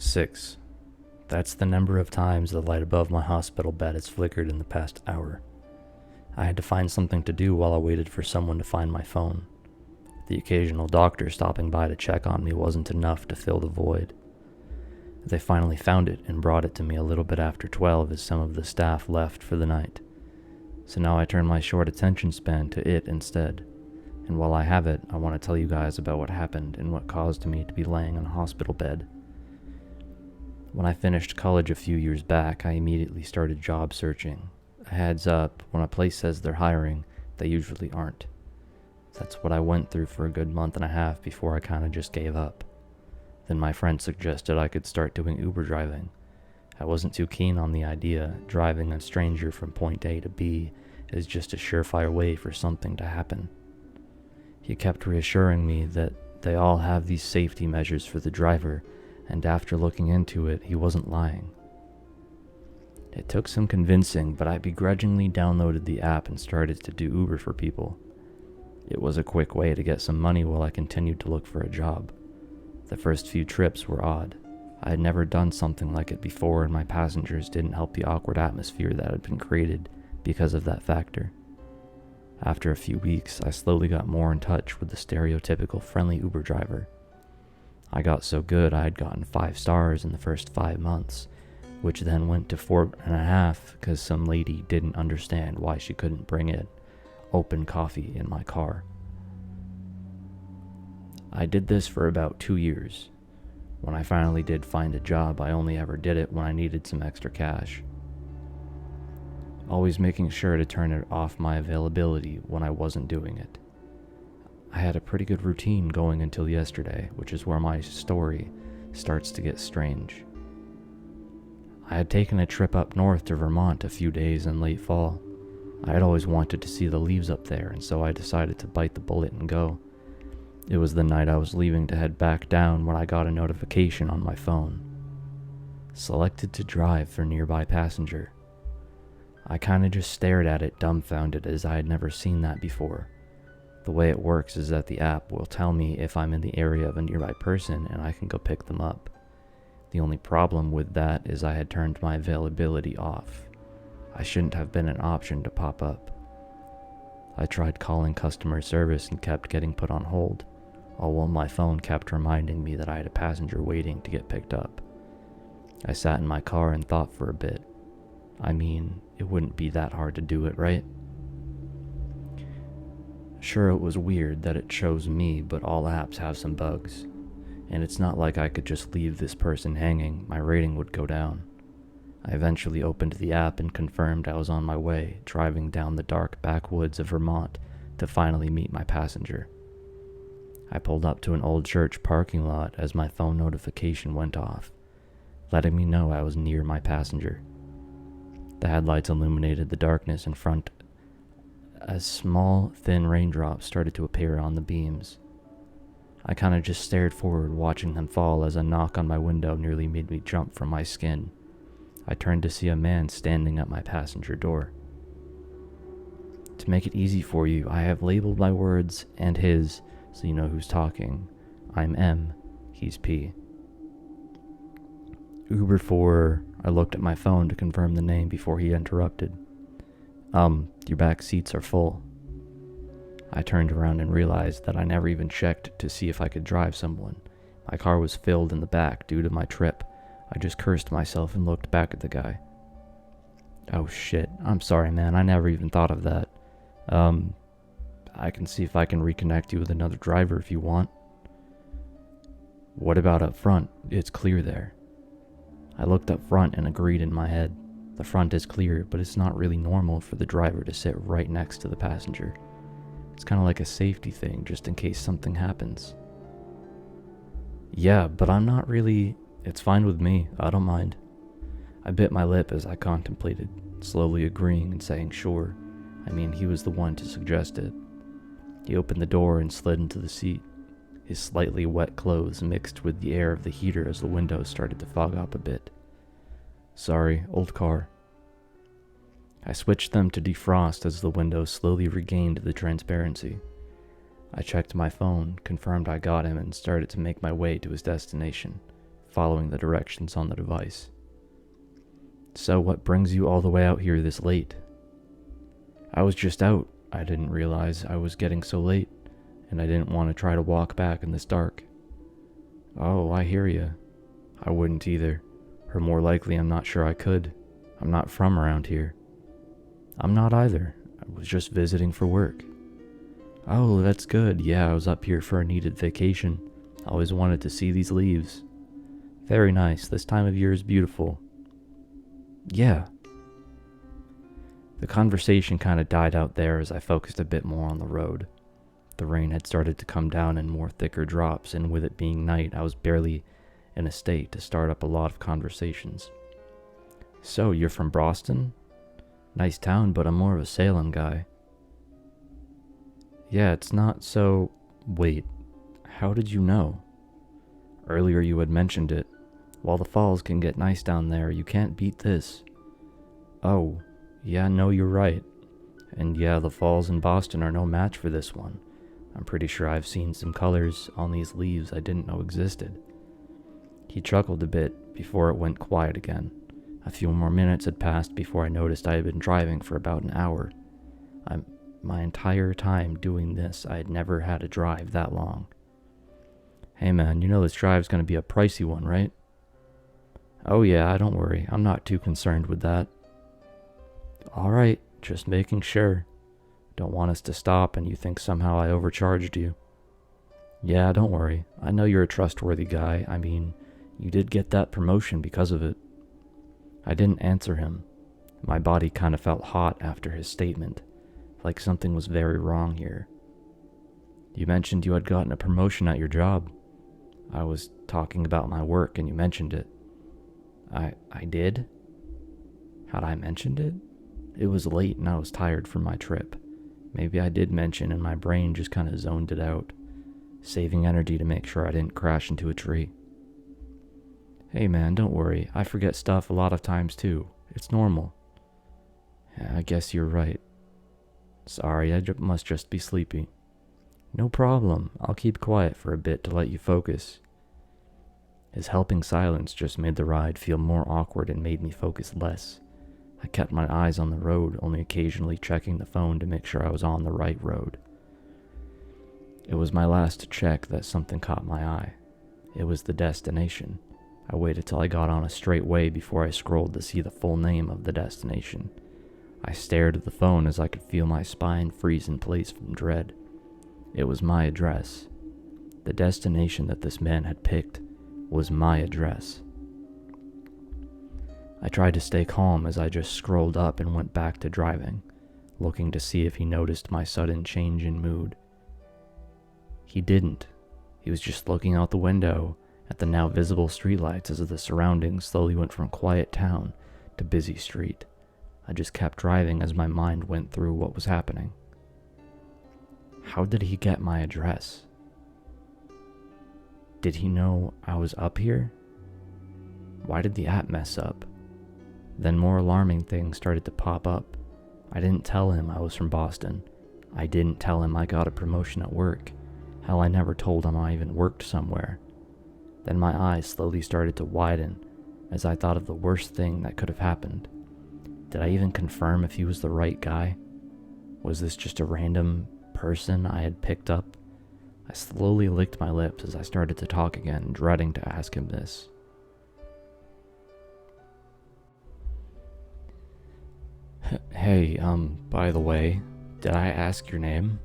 6. That's the number of times the light above my hospital bed has flickered in the past hour. I had to find something to do while I waited for someone to find my phone. The occasional doctor stopping by to check on me wasn't enough to fill the void. They finally found it and brought it to me a little bit after 12 as some of the staff left for the night. So now I turn my short attention span to it instead. And while I have it, I want to tell you guys about what happened and what caused me to be laying on a hospital bed. When I finished college a few years back, I immediately started job searching. A heads up, when a place says they're hiring, they usually aren't. That's what I went through for a good month and a half before I kind of just gave up. Then my friend suggested I could start doing Uber driving. I wasn't too keen on the idea. Driving a stranger from point A to B is just a surefire way for something to happen. He kept reassuring me that they all have these safety measures for the driver, and after looking into it, he wasn't lying. It took some convincing, but I begrudgingly downloaded the app and started to do Uber for people. It was a quick way to get some money while I continued to look for a job. The first few trips were odd. I had never done something like it before, and my passengers didn't help the awkward atmosphere that had been created because of that factor. After a few weeks, I slowly got more in touch with the stereotypical friendly Uber driver. I got so good I had gotten 5 stars in the first 5 months, which then went to 4.5 because some lady didn't understand why she couldn't bring in open coffee in my car. I did this for about 2 years. When I finally did find a job, I only ever did it when I needed some extra cash. Always making sure to turn it off my availability when I wasn't doing it. I had a pretty good routine going until yesterday, which is where my story starts to get strange. I had taken a trip up north to Vermont a few days in late fall. I had always wanted to see the leaves up there, and so I decided to bite the bullet and go. It was the night I was leaving to head back down when I got a notification on my phone. Selected to drive for nearby passenger. I kinda just stared at it dumbfounded as I had never seen that before. The way it works is that the app will tell me if I'm in the area of a nearby person and I can go pick them up. The only problem with that is I had turned my availability off. I shouldn't have been an option to pop up. I tried calling customer service and kept getting put on hold, all while my phone kept reminding me that I had a passenger waiting to get picked up. I sat in my car and thought for a bit. I mean, it wouldn't be that hard to do it, right? Sure, it was weird that it chose me, but all apps have some bugs. And it's not like I could just leave this person hanging. My rating would go down. I eventually opened the app and confirmed I was on my way, driving down the dark backwoods of Vermont to finally meet my passenger. I pulled up to an old church parking lot as my phone notification went off, letting me know I was near my passenger. The headlights illuminated the darkness in front as small, thin raindrops started to appear on the beams. I kinda just stared forward, watching them fall as a knock on my window nearly made me jump from my skin. I turned to see a man standing at my passenger door. To make it easy for you, I have labeled my words and his so you know who's talking. I'm M, he's P. Uber for... I looked at my phone to confirm the name before he interrupted. Your back seats are full. I turned around and realized that I never even checked to see if I could drive someone. My car was filled in the back due to my trip. I just cursed myself and looked back at the guy. Oh shit, I'm sorry man, I never even thought of that. I can see if I can reconnect you with another driver if you want. What about up front? It's clear there. I looked up front and agreed in my head. The front is clear, but it's not really normal for the driver to sit right next to the passenger. It's kind of like a safety thing, just in case something happens. Yeah, but I'm not really... It's fine with me, I don't mind. I bit my lip as I contemplated, slowly agreeing and saying sure. I mean, he was the one to suggest it. He opened the door and slid into the seat. His slightly wet clothes mixed with the air of the heater as the windows started to fog up a bit. Sorry, old car. I switched them to defrost as the windows slowly regained the transparency. I checked my phone, confirmed I got him, and started to make my way to his destination, following the directions on the device. "So what brings you all the way out here this late?" "I was just out. I didn't realize I was getting so late, and I didn't want to try to walk back in this dark." "Oh, I hear you. I wouldn't either, or more likely I'm not sure I could. I'm not from around here." "I'm not either. I was just visiting for work." "Oh, that's good. Yeah, I was up here for a needed vacation. Always wanted to see these leaves." "Very nice. This time of year is beautiful." "Yeah." The conversation kind of died out there as I focused a bit more on the road. The rain had started to come down in more thicker drops, and with it being night, I was barely in a state to start up a lot of conversations. "So, you're from Boston? Nice town, but I'm more of a Salem guy." "Yeah, it's not so... Wait, how did you know?" "Earlier you had mentioned it. While the falls can get nice down there, you can't beat this." "Oh, yeah, no, you're right. And yeah, the falls in Boston are no match for this one. I'm pretty sure I've seen some colors on these leaves I didn't know existed." He chuckled a bit before it went quiet again. A few more minutes had passed before I noticed I had been driving for about an hour. My entire time doing this, I had never had to drive that long. "Hey man, you know this drive's gonna be a pricey one, right?" "Oh yeah, don't worry. I'm not too concerned with that." "Alright, just making sure. Don't want us to stop and you think somehow I overcharged you." "Yeah, don't worry. I know you're a trustworthy guy. I mean, you did get that promotion because of it." I didn't answer him. My body kind of felt hot after his statement, like something was very wrong here. "You mentioned you had gotten a promotion at your job." "I was talking about my work and you mentioned it." I did? Had I mentioned it? It was late and I was tired from my trip. Maybe I did mention and my brain just kind of zoned it out, saving energy to make sure I didn't crash into a tree. "Hey man, don't worry. I forget stuff a lot of times too. It's normal." "Yeah, I guess you're right. Sorry, must just be sleepy." "No problem. I'll keep quiet for a bit to let you focus." His helping silence just made the ride feel more awkward and made me focus less. I kept my eyes on the road, only occasionally checking the phone to make sure I was on the right road. It was my last check that something caught my eye. It was the destination. I waited till I got on a straight way before I scrolled to see the full name of the destination. I stared at the phone as I could feel my spine freeze in place from dread. It was my address. The destination that this man had picked was my address. I tried to stay calm as I just scrolled up and went back to driving, looking to see if he noticed my sudden change in mood. He didn't. He was just looking out the window at the now visible streetlights as the surroundings slowly went from quiet town to busy street. I just kept driving as my mind went through what was happening. How did he get my address? Did he know I was up here? Why did the app mess up? Then more alarming things started to pop up. I didn't tell him I was from Boston. I didn't tell him I got a promotion at work. Hell, I never told him I even worked somewhere. Then my eyes slowly started to widen as I thought of the worst thing that could have happened. Did I even confirm if he was the right guy? Was this just a random person I had picked up? I slowly licked my lips as I started to talk again, dreading to ask him this. Hey, by the way, did I ask your name?"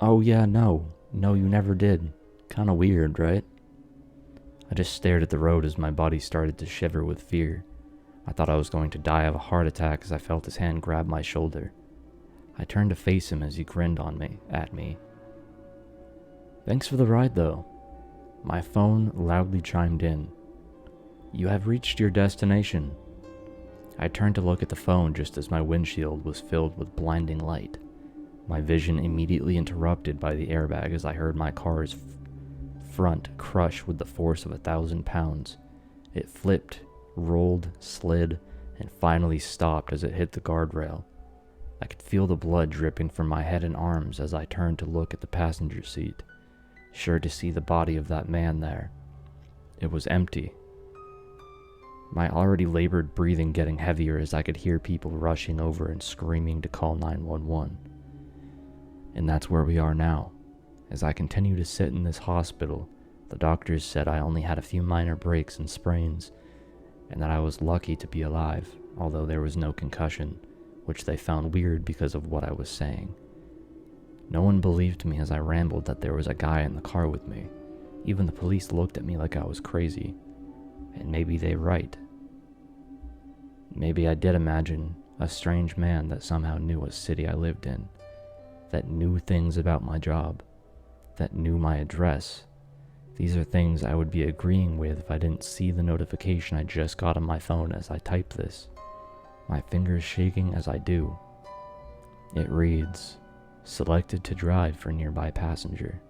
"Oh yeah, no, you never did. Kinda weird, right?" I just stared at the road as my body started to shiver with fear. I thought I was going to die of a heart attack as I felt his hand grab my shoulder. I turned to face him as he grinned at me. "Thanks for the ride though." My phone loudly chimed in. "You have reached your destination." I turned to look at the phone just as my windshield was filled with blinding light. My vision immediately interrupted by the airbag as I heard my car's front crush with the force of 1,000 pounds. It flipped, rolled, slid, and finally stopped as it hit the guardrail. I could feel the blood dripping from my head and arms as I turned to look at the passenger seat, sure to see the body of that man there. It was empty. My already labored breathing getting heavier as I could hear people rushing over and screaming to call 911. And that's where we are now. As I continue to sit in this hospital, the doctors said I only had a few minor breaks and sprains, and that I was lucky to be alive, although there was no concussion, which they found weird because of what I was saying. No one believed me as I rambled that there was a guy in the car with me. Even the police looked at me like I was crazy. And maybe they're right. Maybe I did imagine a strange man that somehow knew what city I lived in, that knew things about my job, that knew my address. These are things I would be agreeing with if I didn't see the notification I just got on my phone as I type this, my fingers shaking as I do. It reads, "Selected to drive for nearby passenger."